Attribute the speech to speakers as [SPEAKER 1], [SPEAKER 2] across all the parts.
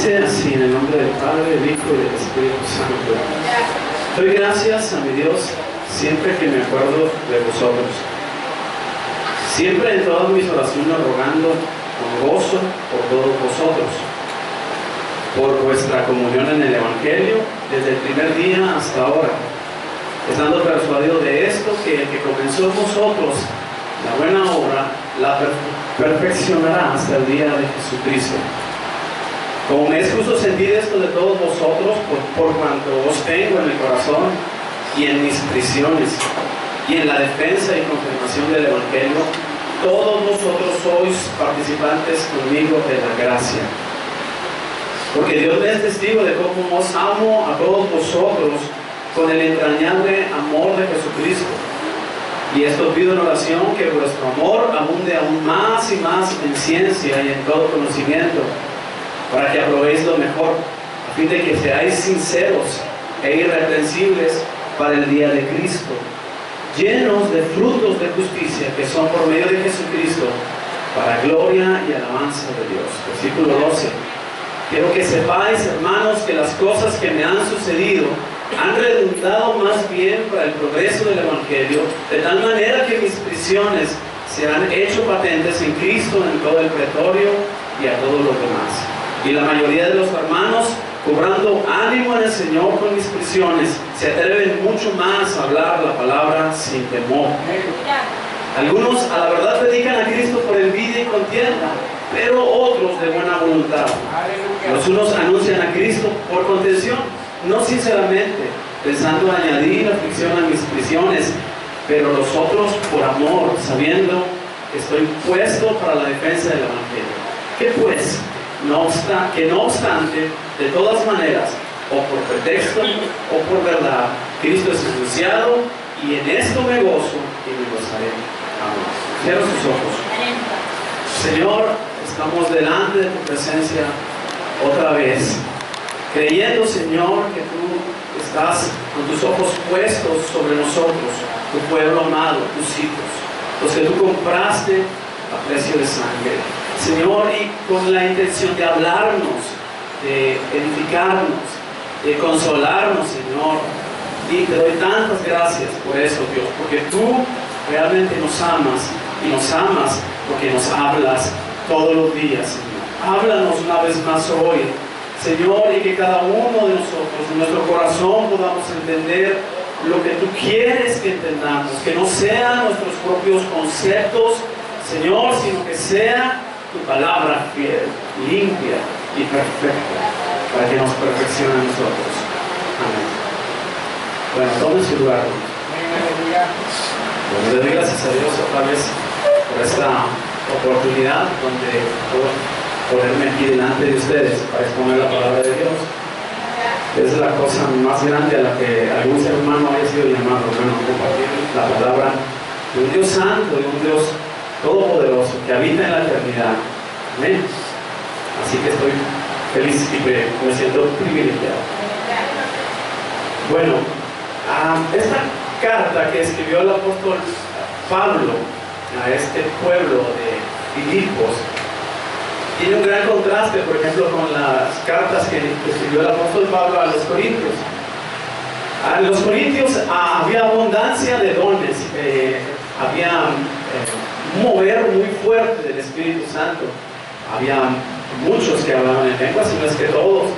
[SPEAKER 1] Dice así, en el nombre del Padre, del Hijo y del Espíritu Santo. Doy gracias a mi Dios siempre que me acuerdo de vosotros. Siempre en todas mis oraciones rogando con gozo por todos vosotros, por vuestra comunión en el Evangelio, desde el primer día hasta ahora, estando persuadido de esto, que el que comenzó en vosotros la buena obra, la perfeccionará hasta el día de Jesucristo. Como me es justo sentir esto de todos vosotros, por cuanto os tengo en el corazón y en mis prisiones, y en la defensa y confirmación del Evangelio, todos vosotros sois participantes conmigo de la gracia. Porque Dios me es testigo de cómo os amo a todos vosotros con el entrañable amor de Jesucristo. Y esto pido en oración, que vuestro amor abunde aún más y más en ciencia y en todo conocimiento, para que aprobéis lo mejor, a fin de que seáis sinceros e irreprensibles para el día de Cristo, llenos de frutos de justicia que son por medio de Jesucristo, para gloria y alabanza de Dios. Versículo 12. Quiero que sepáis, hermanos, que las cosas que me han sucedido han redundado más bien para el progreso del Evangelio, de tal manera que mis prisiones se han hecho patentes en Cristo, en todo el pretorio y a todos los demás. Y la mayoría de los hermanos, cobrando ánimo en el Señor con mis prisiones, se atreven mucho más a hablar la palabra sin temor. Algunos a la verdad predican a Cristo por envidia y contienda, pero otros de buena voluntad. Los unos anuncian a Cristo por contención, no sinceramente, pensando añadir aflicción a mis prisiones, pero los otros por amor, sabiendo que estoy puesto para la defensa del Evangelio. ¿Qué pues? No obstante, de todas maneras, o por pretexto o por verdad, Cristo es anunciado, y en esto me gozo y me gozaré. Amén. Cierra sus ojos. Señor, estamos delante de tu presencia otra vez, creyendo, Señor, que tú estás con tus ojos puestos sobre nosotros, tu pueblo amado, tus hijos, los que tú compraste a precio de sangre, Señor, y con la intención de hablarnos, de edificarnos, de consolarnos, Señor. Y te doy tantas gracias por eso, Dios, porque tú realmente nos amas, y nos amas porque nos hablas todos los días, Señor. Háblanos una vez más hoy, Señor, y que cada uno de nosotros, en nuestro corazón, podamos entender lo que tú quieres que entendamos, que no sean nuestros propios conceptos, Señor, sino que sea tu palabra fiel, limpia y perfecta, para que nos perfeccione a nosotros. Amén. Bueno, tomen su lugar. Bueno, le doy gracias a Dios otra vez por esta oportunidad donde puedo ponerme aquí delante de ustedes para exponer la palabra de Dios. Es la cosa más grande a la que algún ser humano haya sido llamado, hermano, compartir la palabra de un Dios santo, de un Dios todopoderoso que habita en la eternidad. Amén. Así que estoy feliz y me siento privilegiado. Bueno, esta carta que escribió el apóstol Pablo a este pueblo de Filipos tiene un gran contraste, por ejemplo, con las cartas que escribió el apóstol Pablo a los corintios. A los corintios había abundancia de dones, había un mover muy fuerte del Espíritu Santo. Había muchos que hablaban en lenguas, y no es que todos.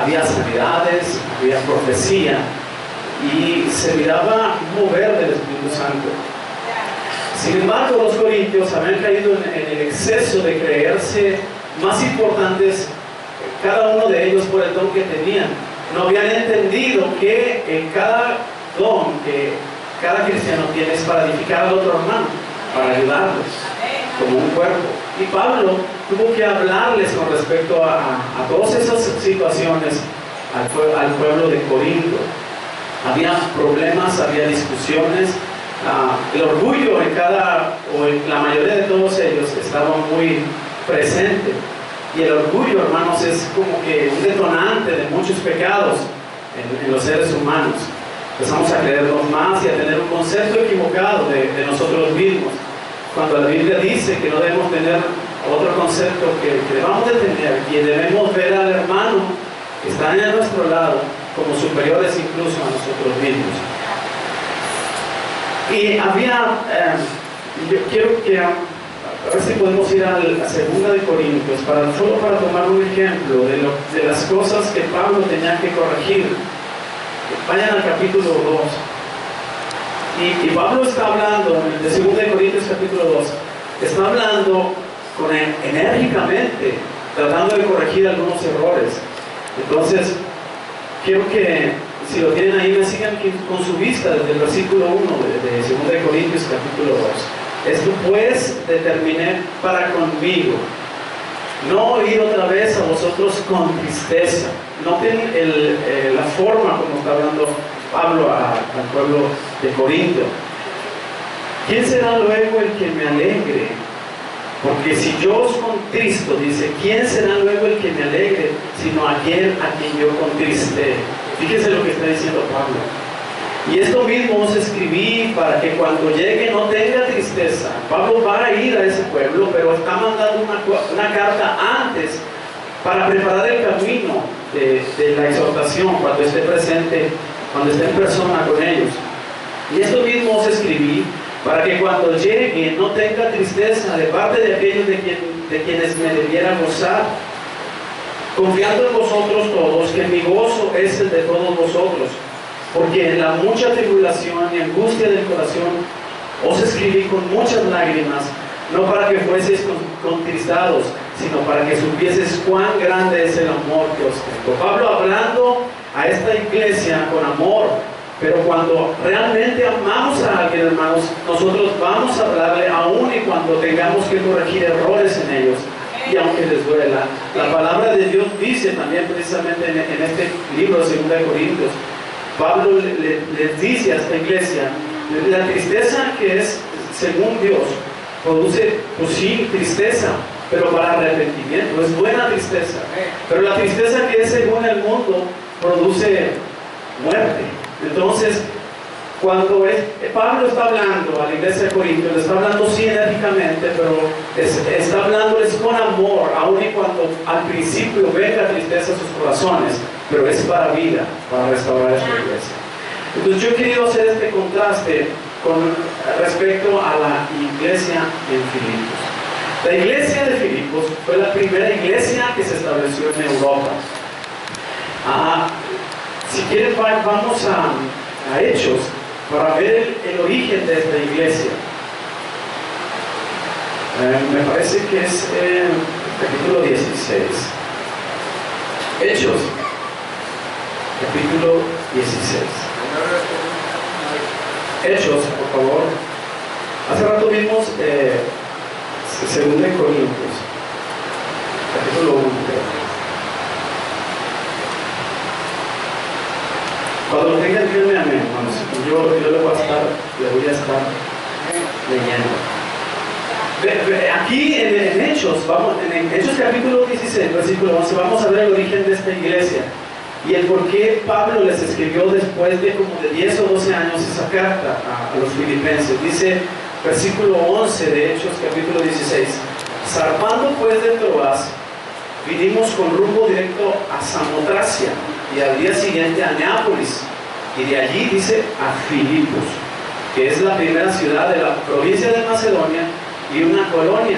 [SPEAKER 1] Había sanidades, había profecía, y se miraba un mover del Espíritu Santo. Sin embargo, los corintios habían caído en el exceso de creerse más importantes, cada uno de ellos por el don que tenían. No habían entendido que en cada don que cada cristiano tiene es para edificar al otro hermano, para ayudarlos como un cuerpo. Y Pablo tuvo que hablarles con respecto a todas esas situaciones al pueblo de Corinto. Había problemas, había discusiones. El orgullo en la mayoría de todos ellos estaba muy presente. Y el orgullo, hermanos, es como que un detonante de muchos pecados en los seres humanos. Empezamos a creernos más y a tener un concepto equivocado de nosotros mismos. Cuando la Biblia dice que no debemos tener otro concepto que debemos de tener, y debemos ver al hermano que está a nuestro lado como superiores incluso a nosotros mismos. Y había, yo quiero que a ver si podemos ir a la segunda de Corintios, solo para tomar un ejemplo de las cosas que Pablo tenía que corregir. Vayan al capítulo 2. Y Pablo está hablando, en el 2 de Corintios capítulo 2, está hablando enérgicamente, tratando de corregir algunos errores. Entonces, quiero que, si lo tienen ahí, me sigan con su vista desde el versículo 1 de 2 de Corintios capítulo 2. Esto pues determiné para conmigo, no ir otra vez a vosotros con tristeza. Noten la forma como está hablando Pablo al pueblo de Corinto. ¿Quién será luego el que me alegre? Porque si yo os contristo, dice, ¿quién será luego el que me alegre? Sino aquel a quien yo contristé. Fíjense lo que está diciendo Pablo. Y esto mismo os escribí para que cuando llegue no tenga tristeza. Pablo va a ir a ese pueblo, pero está mandando una carta antes para preparar el camino de la exhortación cuando esté presente, cuando esté en persona con ellos. Y esto mismo os escribí para que cuando llegue no tenga tristeza de parte de aquellos de quienes me debiera gozar, confiando en vosotros todos, que mi gozo es el de todos vosotros. Porque en la mucha tribulación y angustia del corazón os escribí con muchas lágrimas, no para que fueseis contristados, sino para que supieseis cuán grande es el amor que os tengo. Pablo hablando a esta iglesia con amor, pero cuando realmente amamos a alguien, hermanos, nosotros vamos a hablarle aún y cuando tengamos que corregir errores en ellos, y aunque les duela. La palabra de Dios dice también precisamente en este libro de 2 de Corintios, Pablo les dice a esta iglesia, la tristeza que es según Dios produce, pues sí, tristeza, pero para arrepentimiento, es buena tristeza. Pero la tristeza que es según el mundo produce muerte. Entonces, cuando Pablo está hablando a la iglesia de Corinto, le está hablando sí enérgicamente, pero está hablándoles con amor, aun y cuando al principio venga tristeza a sus corazones, pero es para vida, para restaurar esta iglesia. Entonces yo he querido hacer este contraste con respecto a la iglesia en Filipos. La iglesia de Filipos fue la primera iglesia que se estableció en Europa. Si quieren, vamos a Hechos para ver el origen de esta iglesia. Me parece que es capítulo 16. Hechos, capítulo 16. Hechos, por favor. Hace rato vimos 2 de Corintios, capítulo 1. Cuando lo tengan, díganme amén, hermanos. Yo le voy a estar leyendo. Aquí en Hechos, en Hechos capítulo 16, versículo 11, vamos a ver el origen de esta iglesia y el por qué Pablo les escribió después de como de 10 o 12 años esa carta a los filipenses. Dice, versículo 11 de Hechos capítulo 16, zarpando pues de Troas, vinimos con rumbo directo a Samotracia y al día siguiente a Neápolis, y de allí dice a Filipos, que es la primera ciudad de la provincia de Macedonia y una colonia,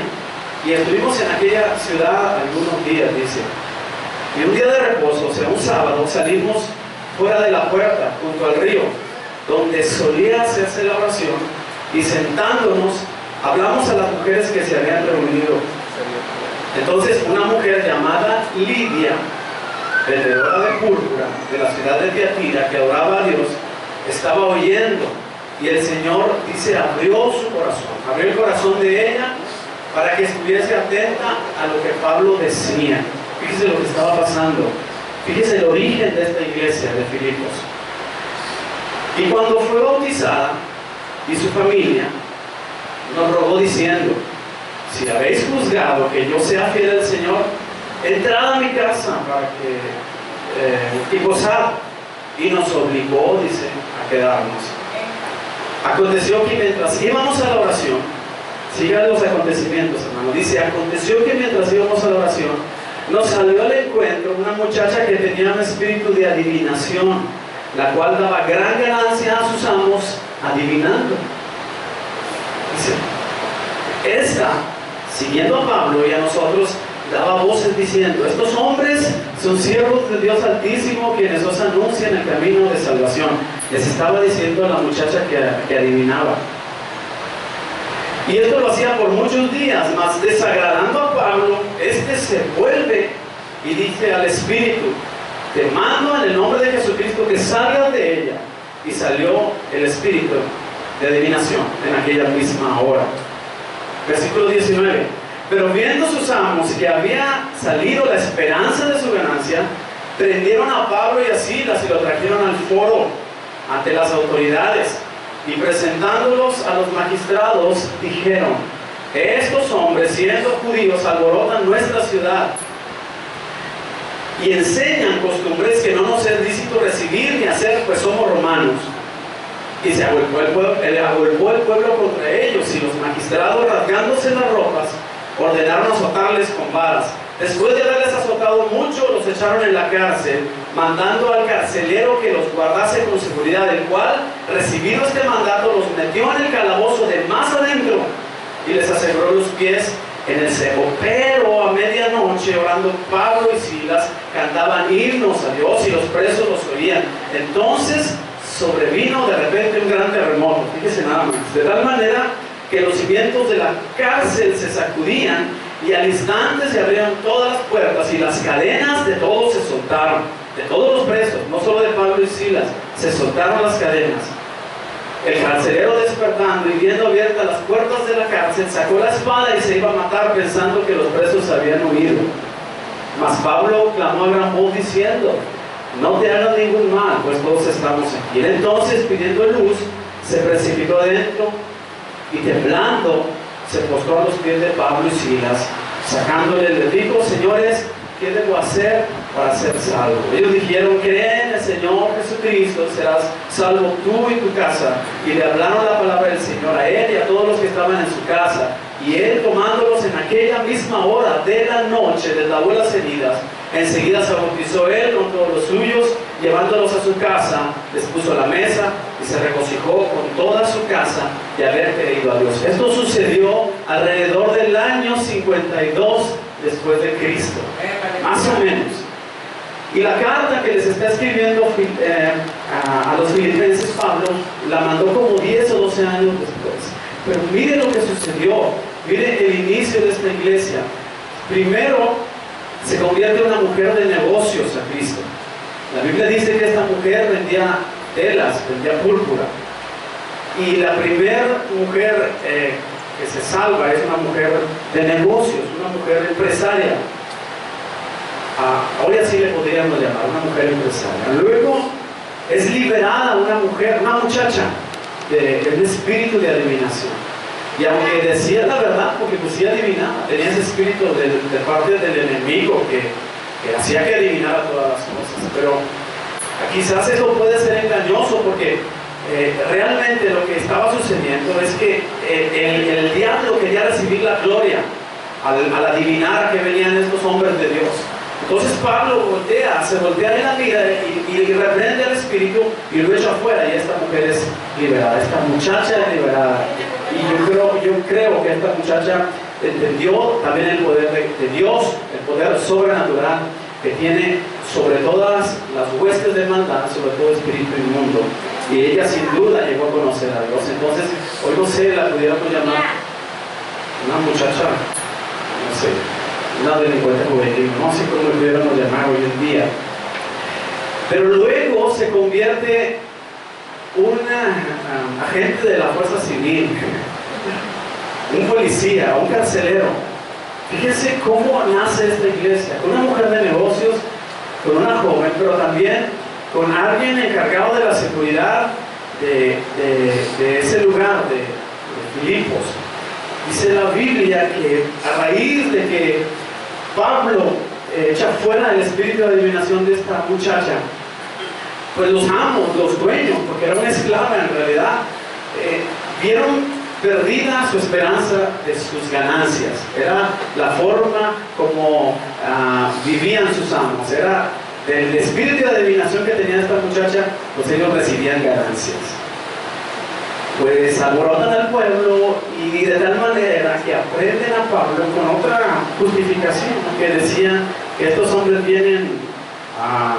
[SPEAKER 1] y estuvimos en aquella ciudad algunos días, dice, y un día de reposo, o sea un sábado, salimos fuera de la puerta junto al río donde solía hacerse la oración, y sentándonos hablamos a las mujeres que se habían reunido. Entonces una mujer llamada Lidia, vendedora de púrpura de la ciudad de Tiatira, que adoraba a Dios, estaba oyendo, y el Señor, dice, abrió su corazón, abrió el corazón de ella para que estuviese atenta a lo que Pablo decía. Fíjese lo que estaba pasando, fíjese el origen de esta iglesia de Filipos. Y cuando fue bautizada, y su familia nos rogó diciendo, si habéis juzgado que yo sea fiel al Señor, entrad a mi casa para que y gozad. Y nos obligó, dice, a quedarnos. Aconteció que mientras íbamos a la oración, Sigan los acontecimientos, hermano. Dice, aconteció que mientras íbamos a la oración, nos salió al encuentro una muchacha que tenía un espíritu de adivinación, la cual daba gran ganancia a sus amos adivinando. Dice, esta, siguiendo a Pablo y a nosotros, daba voces diciendo, estos hombres son siervos de Dios Altísimo, quienes os anuncian el camino de salvación. Les estaba diciendo a la muchacha que adivinaba. Y esto lo hacía por muchos días, mas desagradando a Pablo, este se vuelve y dice al espíritu, te mando en el nombre de Jesucristo que salgas de ella. Y salió el espíritu de adivinación en aquella misma hora. Versículo 19. Pero viendo sus amos que había salido la esperanza de su ganancia, prendieron a Pablo y a Silas y lo trajeron al foro ante las autoridades. Y presentándolos a los magistrados, dijeron, estos hombres, siendo judíos, alborotan nuestra ciudad y enseñan costumbres que no nos es lícito recibir ni hacer, pues somos romanos. Y se agolpó el pueblo contra ellos, y los magistrados, rasgándose las ropas, ordenaron azotarles con varas. Después de haberles azotado mucho, los echaron en la cárcel, mandando al carcelero que los guardase con seguridad, el cual, recibido este mandato, los metió en el calabozo de más adentro y les aseguró los pies en el cepo. Pero a medianoche, orando Pablo y Silas, cantaban himnos a Dios y los presos los oían. Entonces sobrevino de repente un gran terremoto, fíjese nada más, de tal manera que los cimientos de la cárcel se sacudían, y al instante se abrieron todas las puertas y las cadenas de todos se soltaron, de todos los presos, no solo de Pablo y Silas, se soltaron las cadenas. El carcelero, despertando y viendo abiertas las puertas de la cárcel, sacó la espada y se iba a matar, pensando que los presos habían huido. Mas Pablo clamó a gran voz diciendo, no te hagas ningún mal, pues todos estamos aquí. Y entonces, pidiendo luz, se precipitó adentro y temblando se postró a los pies de Pablo y Silas. Sacándole, les dijo, señores, ¿qué debo hacer para ser salvo? Ellos dijeron, cree en el Señor Jesucristo, serás salvo tú y tu casa. Y le hablaron la palabra del Señor a él y a todos los que estaban en su casa. Y él, tomándolos en aquella misma hora de la noche, les lavó las heridas. Enseguida se bautizó él con todos los suyos, llevándolos a su casa, les puso la mesa y se regocijó con toda su casa de haber creído a Dios. Esto sucedió alrededor del año 52 después de Cristo, más o menos. Y la carta que les está escribiendo a los filipenses, Pablo, la mandó como 10 o 12 años después. Pero mire lo que sucedió, mire el inicio de esta iglesia. Primero, se convierte en una mujer de negocios a Cristo. La Biblia dice que esta mujer vendía telas, vendía púrpura. Y la primera mujer que se salva es una mujer de negocios, una mujer empresaria. Hoy así le podríamos llamar, una mujer empresaria. Luego es liberada una mujer, una muchacha, del espíritu de adivinación. Y aunque decía la verdad, porque pues sí adivinaba, tenía ese espíritu de parte del enemigo que hacía que adivinara todas las cosas. Pero quizás eso puede ser engañoso, porque realmente lo que estaba sucediendo es que el diablo quería recibir la gloria al adivinar que venían estos hombres de Dios. Entonces Pablo se voltea en la vida y reprende al espíritu y lo echa afuera, y esta mujer es liberada, esta muchacha es liberada. Y yo creo que esta muchacha entendió también el poder de Dios, el poder sobrenatural que tiene sobre todas las huestes de maldad, sobre todo espíritu inmundo. Y ella sin duda llegó a conocer a Dios. Entonces, hoy no sé, la pudiéramos llamar una muchacha, no sé, una delincuente juvenil, no sé cómo lo pudiéramos llamar hoy en día. Pero luego se convierte una agente de la fuerza civil, un policía, un carcelero. Fíjense cómo nace esta iglesia, con una mujer de negocios, con una joven, pero también con alguien encargado de la seguridad de ese lugar, de Filipos. Dice la Biblia que a raíz de que Pablo echa fuera el espíritu de adivinación de esta muchacha, pues los amos, los dueños, porque era una esclava en realidad, vieron perdida su esperanza de sus ganancias. Era la forma como vivían sus amos. Era del espíritu de adivinación que tenía esta muchacha, pues ellos recibían ganancias. Pues alborotan al pueblo y de tal manera que aprenden a Pablo con otra justificación, que decían que estos hombres vienen a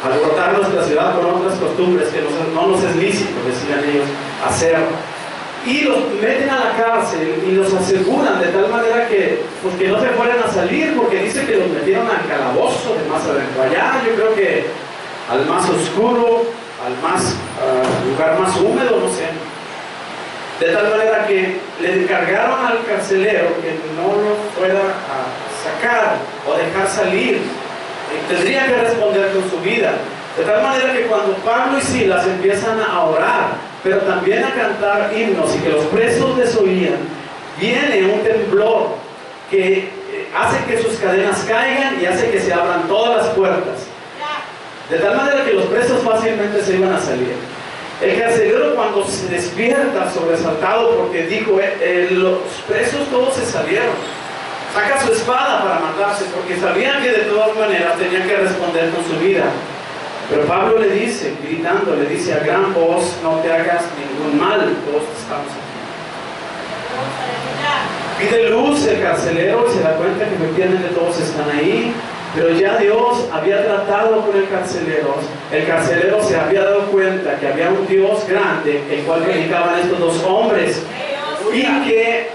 [SPEAKER 1] alborotar nuestra ciudad con otras costumbres que no nos es lícito, decían ellos, hacer. Y los meten a la cárcel y los aseguran de tal manera que, pues, que no se fueran a salir, porque dice que los metieron al calabozo de más adentro. Allá yo creo que al más oscuro, al lugar más húmedo, no sé. De tal manera que le encargaron al carcelero que no lo fuera a sacar o dejar salir. Tendría que responder con su vida. De tal manera que cuando Pablo y Silas empiezan a orar, pero también a cantar himnos y que los presos les oían, viene un temblor que hace que sus cadenas caigan y hace que se abran todas las puertas. De tal manera que los presos fácilmente se iban a salir. El carcelero, cuando se despierta sobresaltado porque dijo, los presos todos se salieron, saca su espada para matarse, porque sabían que de todas maneras tenían que responder con su vida. Pero Pablo le dice, gritando, le dice a gran voz, no te hagas ningún mal, todos estamos aquí. Pide luz el carcelero y se da cuenta que efectivamente todos están ahí, pero ya Dios había tratado con el carcelero. El carcelero se había dado cuenta que había un Dios grande, el cual predicaban estos dos hombres, y que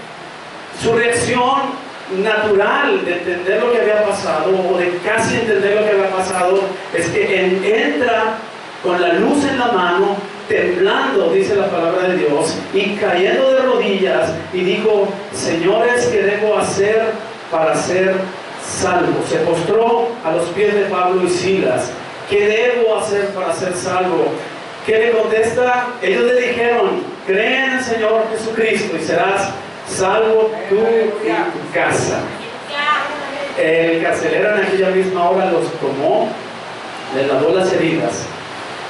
[SPEAKER 1] su reacción natural de entender lo que había pasado, o de casi entender lo que había pasado, es que él entra con la luz en la mano, temblando, dice la palabra de Dios, y cayendo de rodillas, y dijo, señores, ¿qué debo hacer para ser salvo? Se postró a los pies de Pablo y Silas. ¿Qué debo hacer para ser salvo? ¿Qué le contesta? Ellos le dijeron, cree en el Señor Jesucristo y serás salvo tú y tu casa. El carcelero en aquella misma hora los tomó, les lavó las heridas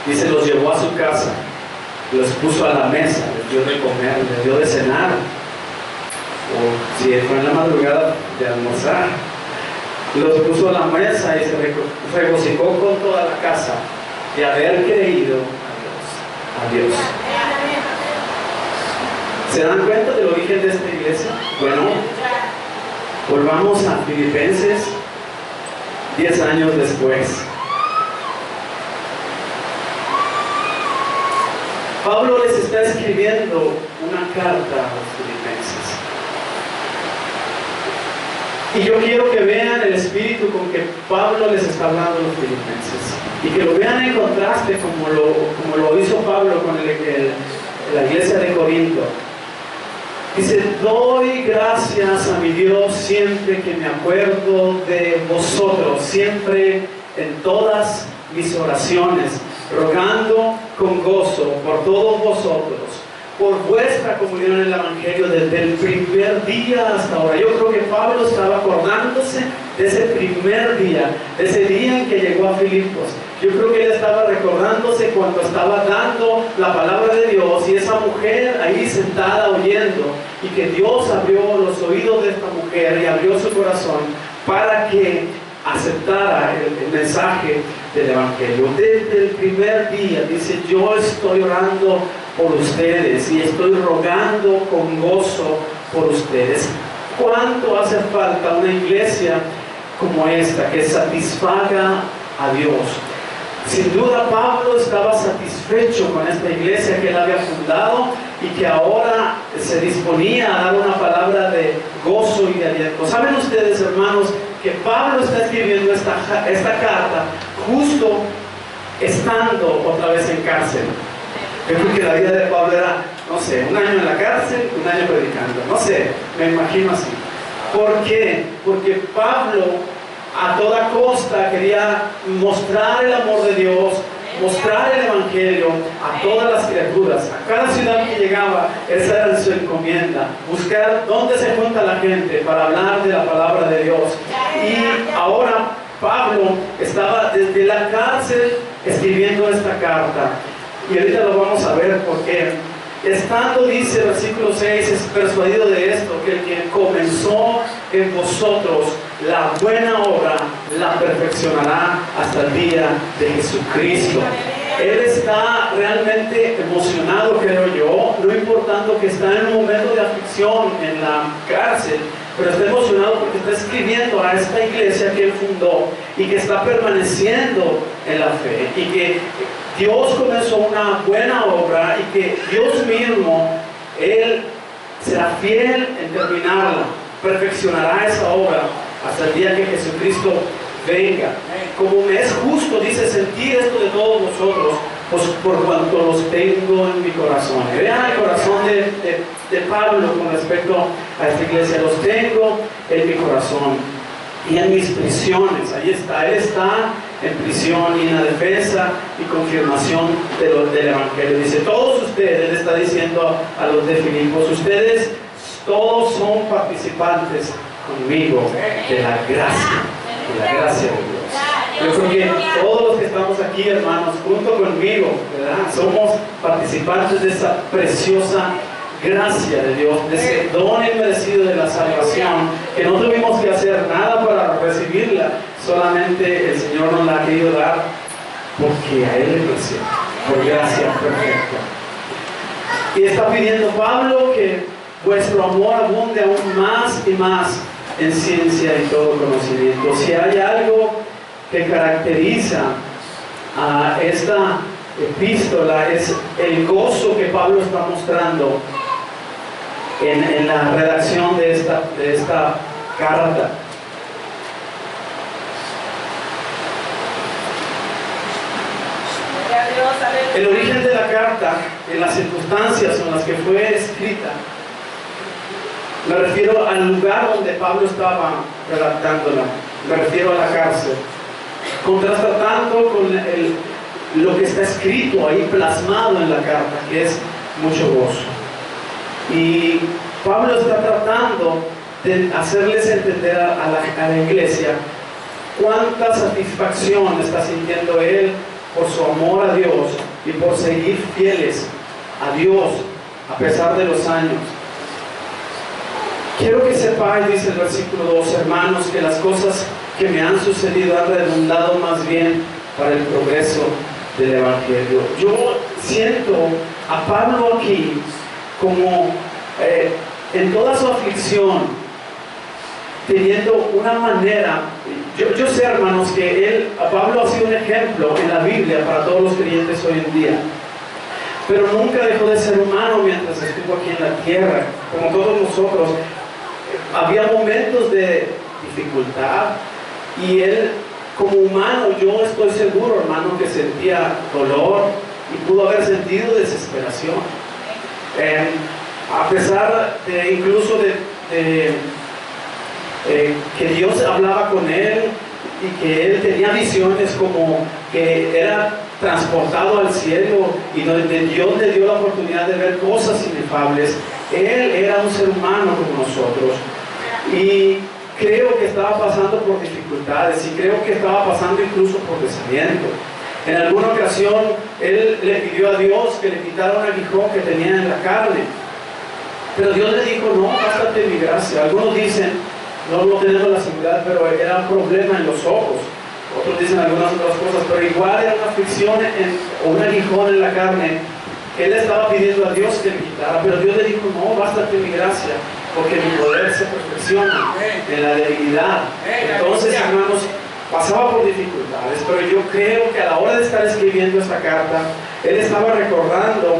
[SPEAKER 1] y se los llevó a su casa, los puso a la mesa, les dio de comer, les dio de cenar, o si fue en la madrugada, de almorzar. Los puso a la mesa y se regocijó con toda la casa de haber creído a Dios. ¿Se dan cuenta del origen de esta iglesia? Bueno, volvamos a Filipenses 10 años después. Pablo les está escribiendo una carta a los filipenses. Y yo quiero que vean el espíritu con que Pablo les está hablando a los filipenses. Y que lo vean en contraste como lo hizo Pablo con la iglesia de Corinto. Dice, doy gracias a mi Dios siempre que me acuerdo de vosotros, siempre en todas mis oraciones, rogando con gozo por todos vosotros, por vuestra comunión en el Evangelio desde el primer día hasta ahora. Yo creo que Pablo estaba acordándose de ese primer día, de ese día en que llegó a Filipos. Yo creo que él estaba recordándose cuando estaba dando la palabra de Dios y esa mujer ahí sentada oyendo, y que Dios abrió los oídos de esta mujer y abrió su corazón para que aceptara el mensaje del Evangelio. Desde el primer día dice, yo estoy orando por ustedes y estoy rogando con gozo por ustedes. ¿Cuánto hace falta una iglesia como esta que satisfaga a Dios? Sin duda Pablo estaba satisfecho con esta iglesia que él había fundado y que ahora se disponía a dar una palabra de gozo y de aliento. ¿Saben ustedes, hermanos, que Pablo está escribiendo esta carta justo estando otra vez en cárcel? Yo creo que la vida de Pablo era, no sé, un año en la cárcel, un año predicando, no sé, me imagino así. ¿Por qué? Porque Pablo a toda costa quería mostrar el amor de Dios, mostrar el Evangelio a todas las criaturas. A cada ciudad que llegaba, esa era su encomienda, buscar dónde se junta la gente para hablar de la palabra de Dios. Y ahora Pablo estaba desde la cárcel escribiendo esta carta. Y ahorita lo vamos a ver por qué. Estando, dice el versículo 6, es persuadido de esto, que el que comenzó en vosotros la buena obra, la perfeccionará hasta el día de Jesucristo. Él está realmente emocionado, creo yo, no importando que está en un momento de aflicción en la cárcel, pero está emocionado porque está escribiendo a esta iglesia que él fundó y que está permaneciendo en la fe, y que Dios comenzó una buena obra y que Dios mismo, Él será fiel en terminarla, perfeccionará esa obra hasta el día que Jesucristo venga. Como me es justo, dice, sentir esto de todos vosotros, pues por cuanto los tengo en mi corazón. Vean el corazón de Pablo con respecto a esta iglesia. Los tengo en mi corazón y en mis prisiones. Ahí está, él está en prisión y en la defensa y confirmación del Evangelio. Dice, todos ustedes, él está diciendo a los de Filipos, ustedes todos son participantes conmigo de la gracia de Dios. Yo creo que todos los que estamos aquí, hermanos, junto conmigo, ¿verdad?, somos participantes de esa preciosa gracia de Dios, de ese don inmerecido de la salvación, que no tuvimos que hacer nada para recibirla, solamente el Señor nos la ha querido dar porque a Él le plació, por gracia perfecta. Y está pidiendo Pablo que vuestro amor abunde aún más y más en ciencia y todo conocimiento. Si hay algo que caracteriza a esta epístola, es el gozo que Pablo está mostrando en la redacción de esta carta. El origen de la carta, en las circunstancias en las que fue escrita, me refiero al lugar donde Pablo estaba redactándola, me refiero a la cárcel. Contrasta tanto con lo que está escrito ahí plasmado en la carta, que es mucho gozo. Y Pablo está tratando de hacerles entender a la iglesia cuánta satisfacción está sintiendo él por su amor a Dios y por seguir fieles a Dios a pesar de los años. Quiero que sepáis, dice el versículo 2, hermanos, que las cosas que me han sucedido han redundado más bien para el progreso del Evangelio. Yo siento a Pablo aquí como en toda su aflicción, teniendo una manera. Yo sé, hermanos, que Pablo ha sido un ejemplo en la Biblia para todos los creyentes hoy en día, pero nunca dejó de ser humano mientras estuvo aquí en la tierra, como todos nosotros. Había momentos de dificultad y él, como humano, yo estoy seguro, hermano, que sentía dolor y pudo haber sentido desesperación. A pesar de incluso que Dios hablaba con él y que él tenía visiones como que era transportado al cielo y donde Dios le dio la oportunidad de ver cosas inefables, él era un ser humano como nosotros y creo que estaba pasando por dificultades y creo que estaba pasando incluso por desaliento. En alguna ocasión él le pidió a Dios que le quitara un aguijón que tenía en la carne, pero Dios le dijo, no, bástate mi gracia. Algunos dicen, no tenemos la seguridad, pero era un problema en los ojos. Otros dicen algunas otras cosas, pero igual era una aflicción o un aguijón en la carne que él estaba pidiendo a Dios que le quitara, pero Dios le dijo, no, bástate mi gracia, porque mi poder se perfecciona en la debilidad. Entonces, hermanos, pasaba por dificultades, pero yo creo que a la hora de estar escribiendo esta carta, él estaba recordando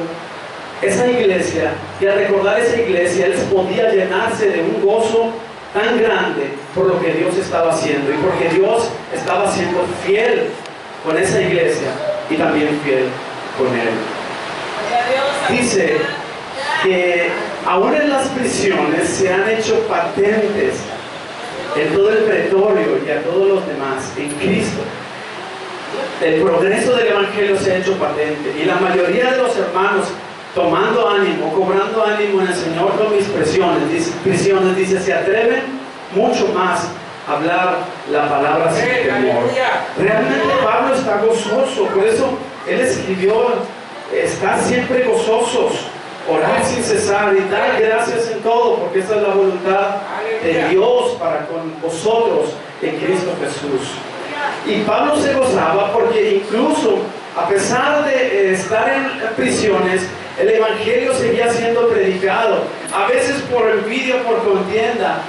[SPEAKER 1] esa iglesia, y al recordar esa iglesia, él podía llenarse de un gozo tan grande por lo que Dios estaba haciendo y porque Dios estaba siendo fiel con esa iglesia y también fiel con él. Dice que aún en las prisiones se han hecho patentes en todo el pretorio y a todos los demás en Cristo. El progreso del Evangelio se ha hecho patente y la mayoría de los hermanos, tomando ánimo, cobrando ánimo en el Señor con mis prisiones, dice, se atreven mucho más a hablar la palabra sin temor. Realmente Pablo está gozoso, por eso él escribió, están siempre gozosos, orar sin cesar y dar gracias en todo, porque esa es la voluntad de Dios para con vosotros en Cristo Jesús. Y Pablo se gozaba porque incluso a pesar de estar en prisiones, el Evangelio seguía siendo predicado, a veces por envidia, por contienda,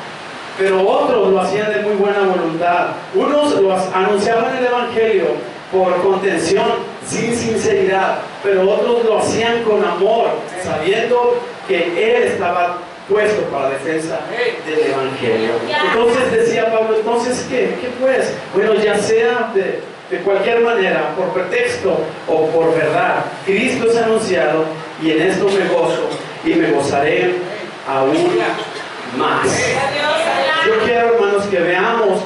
[SPEAKER 1] pero otros lo hacían de muy buena voluntad. Unos lo anunciaban el Evangelio por contención, sin sinceridad, pero otros lo hacían con amor, sabiendo que Él estaba puesto para defensa del Evangelio. Entonces decía Pablo, entonces ¿qué pues? Bueno, ya sea de cualquier manera, por pretexto o por verdad, Cristo es anunciado, y en esto me gozo y me gozaré aún más. Yo quiero, hermanos, que veamos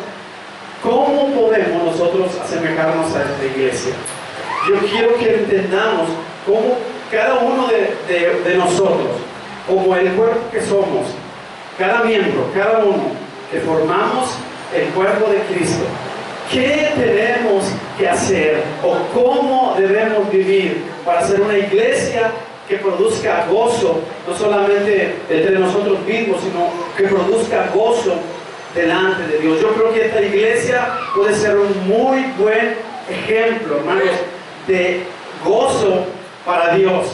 [SPEAKER 1] cómo podemos nosotros asemejarnos a esta iglesia. Yo quiero que entendamos cómo cada uno de nosotros, como el cuerpo que somos, cada miembro, cada uno, que formamos el cuerpo de Cristo, ¿qué tenemos que hacer o cómo debemos vivir para ser una iglesia que produzca gozo, no solamente entre nosotros mismos, sino que produzca gozo delante de Dios? Yo creo que esta iglesia puede ser un muy buen ejemplo, hermanos, de gozo para Dios.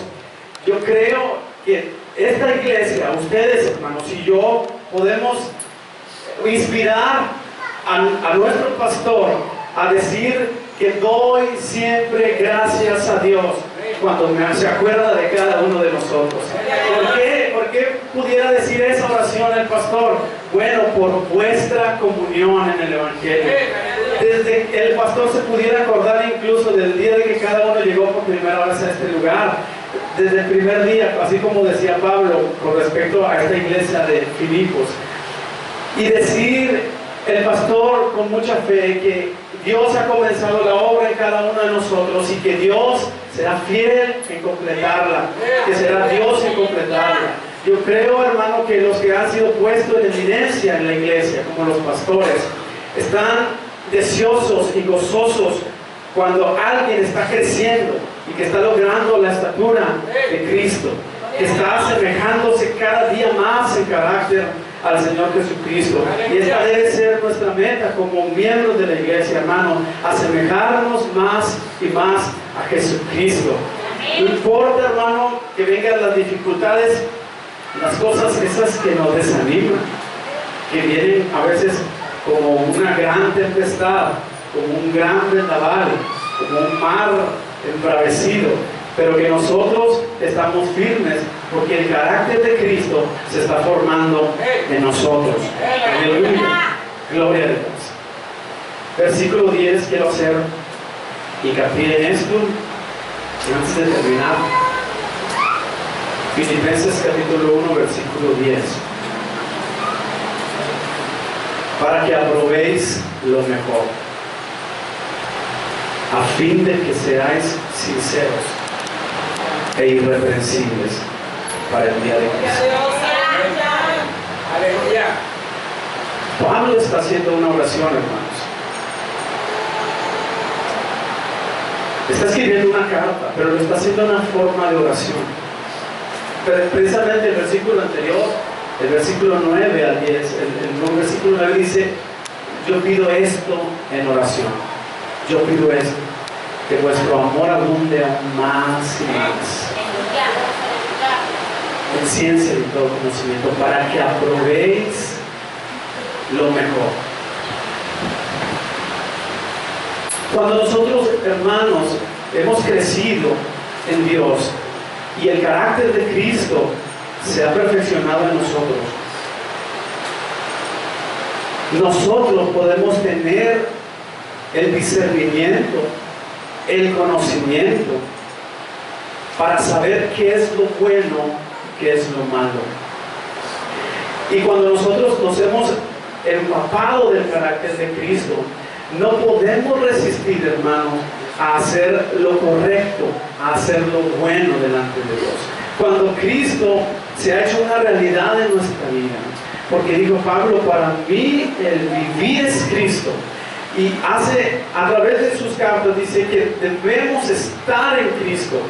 [SPEAKER 1] Yo creo que esta iglesia, ustedes, hermanos, y yo, podemos inspirar a nuestro pastor a decir que doy siempre gracias a Dios cuando se acuerda de cada uno de nosotros. ¿Por qué pudiera decir esa oración el pastor? Bueno, por vuestra comunión en el Evangelio. Desde que el pastor se pudiera acordar incluso del día de que cada uno llegó por primera vez a este lugar, desde el primer día, así como decía Pablo con respecto a esta iglesia de Filipos, y decir el pastor con mucha fe que Dios ha comenzado la obra en cada uno de nosotros y que Dios será fiel en completarla, que será Dios en completarla. Yo creo, hermano, que los que han sido puestos en evidencia en la iglesia, como los pastores, están deseosos y gozosos cuando alguien está creciendo y que está logrando la estatura de Cristo, que está asemejándose cada día más en carácter al Señor Jesucristo. Y esta debe ser nuestra meta como miembros de la iglesia, hermano, asemejarnos más y más a Jesucristo. No importa, hermano, que vengan las dificultades, las cosas esas que nos desaniman, que vienen a veces como una gran tempestad, como un gran vendaval, como un mar embravecido, pero que nosotros estamos firmes porque el carácter de Cristo se está formando en nosotros. Aleluya, gloria a Dios. Versículo 10, quiero hacer hincapié en esto antes de terminar. Filipenses capítulo 1, versículo 10. Para que aprobéis lo mejor, a fin de que seáis sinceros e irreprensibles para el día de Cristo. Aleluya. Pablo está haciendo una oración, hermanos. Está escribiendo una carta, pero lo está haciendo en una forma de oración. Pero precisamente el versículo anterior, el versículo 9 al 10, el versículo 9 dice: yo pido esto en oración. Yo pido esto, que vuestro amor abunde aún más y más en ciencia y todo conocimiento, para que aprobéis lo mejor. Cuando nosotros, hermanos, hemos crecido en Dios y el carácter de Cristo se ha perfeccionado en nosotros podemos tener el discernimiento, el conocimiento para saber qué es lo bueno, qué es lo malo. Y cuando nosotros nos hemos empapado del carácter de Cristo, no podemos resistir, hermano, a hacer lo correcto, a hacer lo bueno delante de Dios. Cuando Cristo se ha hecho una realidad en nuestra vida, porque dijo Pablo: para mí el vivir es Cristo. Y a través de sus cartas dice que debemos estar en Cristo,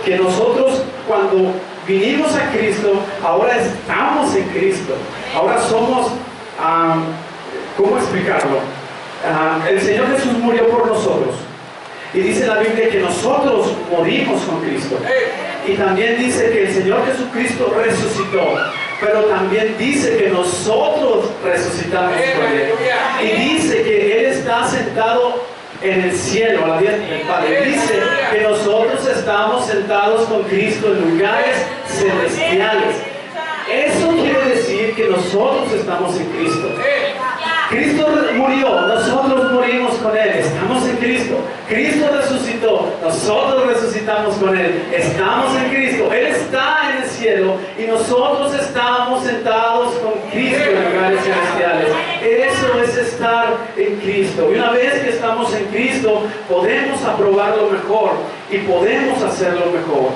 [SPEAKER 1] que nosotros cuando vinimos a Cristo, ahora estamos en Cristo. Ahora somos, ¿cómo explicarlo? El Señor Jesús murió por nosotros. Y dice la Biblia que nosotros morimos con Cristo. Y también dice que el Señor Jesucristo resucitó. Pero también dice que nosotros resucitamos con Él. Y dice que Él está sentado en el cielo, a la diestra del Padre. Dice que nosotros estamos sentados con Cristo en lugares celestiales. Eso quiere decir que nosotros estamos en Cristo. Cristo murió, nosotros morimos con Él, estamos en Cristo. Cristo resucitó, nosotros resucitamos con Él, estamos en Cristo. Él está en el cielo y nosotros estamos sentados con Cristo en lugares celestiales. Eso es estar en Cristo. Y una vez que estamos en Cristo, podemos aprobar lo mejor y podemos hacerlo mejor.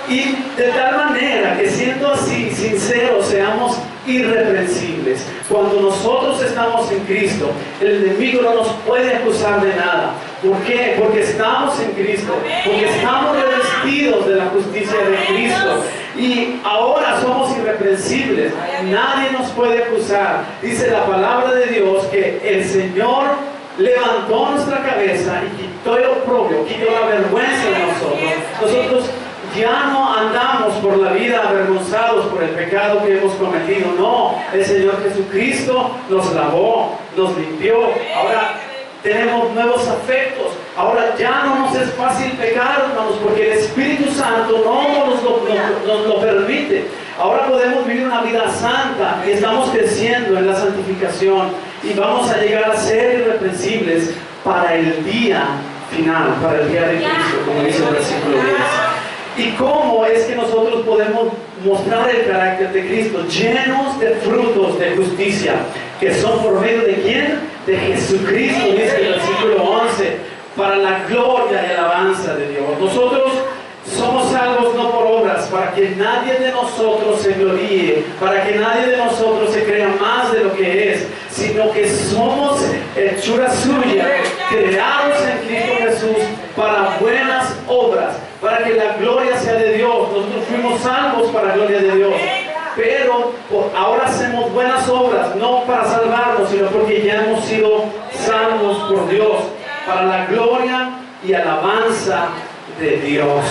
[SPEAKER 1] Y de tal manera que siendo así sinceros, seamos irreprensibles. Cuando nosotros estamos en Cristo, el enemigo no nos puede acusar de nada. ¿Por qué? Porque estamos en Cristo, porque estamos revestidos de la justicia de Cristo. Y ahora somos irreprensibles. Nadie nos puede acusar. Dice la palabra de Dios que el Señor levantó nuestra cabeza y quitó el oprobio, quitó la vergüenza de nosotros. Nosotros ya no andamos por la vida avergonzados por el pecado que hemos cometido. No, el Señor Jesucristo nos lavó, nos limpió. Ahora tenemos nuevos afectos. Ahora ya no nos es fácil pecar, hermanos, porque el Espíritu Santo no nos lo permite. Ahora podemos vivir una vida santa y estamos creciendo en la santificación y vamos a llegar a ser irreprensibles para el día final, para el día de Cristo, como dice el versículo 10. ¿Y cómo es que nosotros podemos mostrar el carácter de Cristo? Llenos de frutos de justicia, que son por medio de ¿quién? De Jesucristo, dice el versículo 11, para la gloria y alabanza de Dios. Nosotros somos salvos no por obras, para que nadie de nosotros se gloríe, para que nadie de nosotros se crea más de lo que es, sino que somos hechura suya, creados en Cristo Jesús para buenas obras, para que la gloria sea de Dios. Nosotros fuimos salvos para la gloria de Dios, pero ahora hacemos buenas obras, no para salvarnos, sino porque ya hemos sido salvos por Dios, para la gloria y alabanza de Dios.